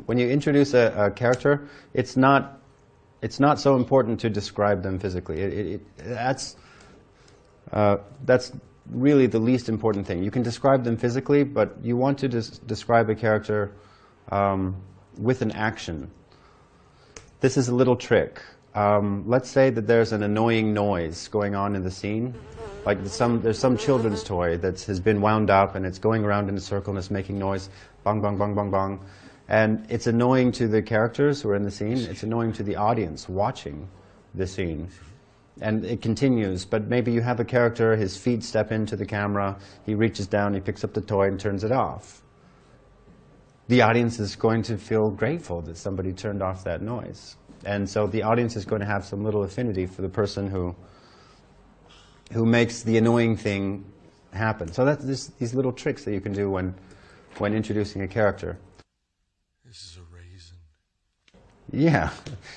When you introduce a character, it's not so important to describe them physically. That's really the least important thing. You can describe them physically, but you want to describe a character with an action. This is a little trick. Let's say that there's an annoying noise going on in the scene. Like there's some children's toy that has been wound up and it's going around in a circle and it's making noise. Bang, bang, bang, bang, bang. And it's annoying to the characters who are in the scene. It's annoying to the audience watching the scene. And it continues, but maybe you have a character, his feet step into the camera, he reaches down, he picks up the toy and turns it off. The audience is going to feel grateful that somebody turned off that noise. And so the audience is going to have some little affinity for the person who makes the annoying thing happen. So that's these little tricks that you can do when introducing a character. This is a raisin. Yeah,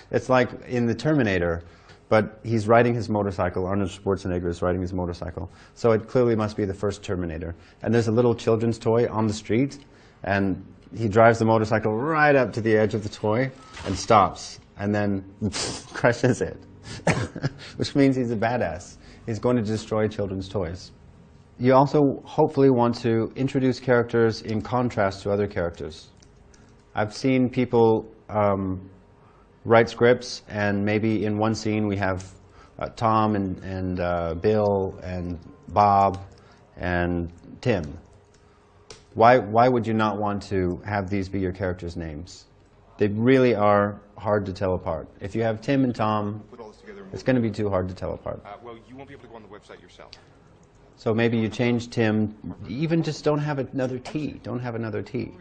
it's like in the Terminator, but he's riding his motorcycle. Arnold Schwarzenegger is riding his motorcycle. So it clearly must be the first Terminator. And there's a little children's toy on the street, and he drives the motorcycle right up to the edge of the toy and stops, and then crushes it, which means he's a badass. He's going to destroy children's toys. You also hopefully want to introduce characters in contrast to other characters. I've seen people write scripts, and maybe in one scene we have Tom and Bill and Bob and Tim. Why would you not want to have these be your characters' names? They really are hard to tell apart. If you have Tim and Tom, it's going to be too hard to tell apart. Well, you won't be able to go on the website yourself. So maybe you change Tim, even just don't have another T. Don't have another T.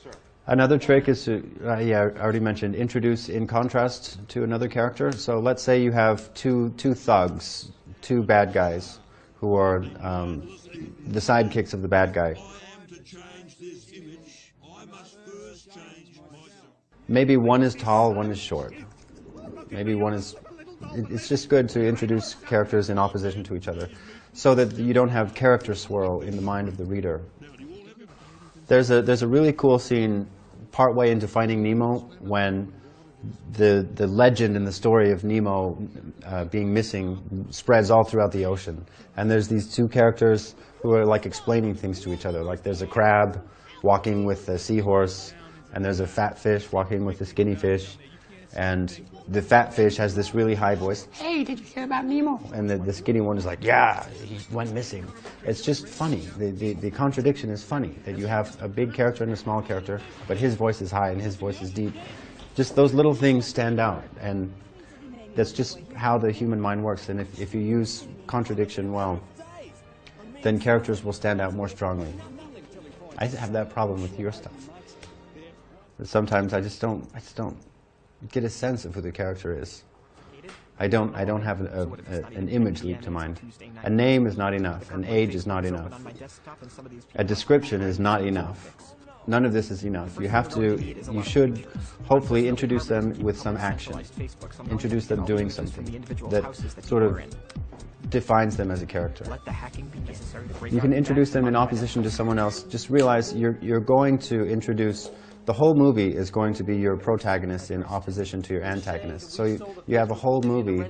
Sure. Another trick is to, yeah, I already mentioned, introduce in contrast to another character. So let's say you have two thugs, two bad guys, who are the sidekicks of the bad guy. Maybe one is tall, one is short. Maybe one is... It's just good to introduce characters in opposition to each other, so that you don't have character swirl in the mind of the reader. There's a really cool scene partway into Finding Nemo when the legend and the story of Nemo being missing spreads all throughout the ocean. And there's these two characters who are like explaining things to each other. Like there's a crab walking with a seahorse, and there's a fat fish walking with a skinny fish. And the fat fish has this really high voice, "Hey, did you hear about Nemo?" And the skinny one is like, "Yeah, he went missing." It's just funny. The contradiction is funny, that you have a big character and a small character, but his voice is high and his voice is deep. Just those little things stand out, and that's just how the human mind works. And if you use contradiction well, then characters will stand out more strongly. I have that problem with your stuff. Sometimes I just don't get a sense of who the character is. I don't have an image leap to mind. A name is not enough. An age is not enough. A description is not enough. None of this is enough. You should hopefully introduce them with some action. Introduce them doing something that sort of defines them as a character. You can introduce them in opposition to someone else. Just realize you're going to introduce... The whole movie is going to be your protagonist in opposition to your antagonist. So you have a whole movie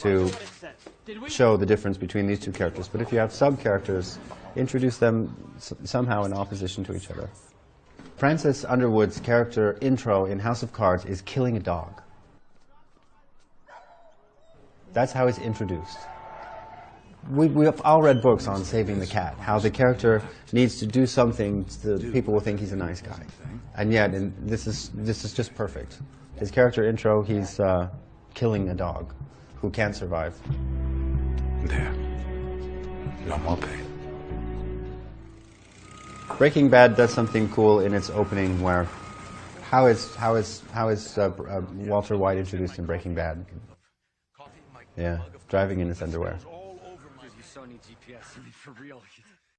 to show the difference between these two characters. But if you have sub-characters, introduce them somehow in opposition to each other. Francis Underwood's character intro in House of Cards is killing a dog. That's how it's introduced. We have all read books on saving the cat, how the character needs to do something so that people will think he's a nice guy. And yet, this is just perfect. His character intro, he's killing a dog who can't survive. There. No more pain. Breaking Bad does something cool in its opening where, how is Walter White introduced in Breaking Bad? Yeah, driving in his underwear. So need GPS. I mean, for real.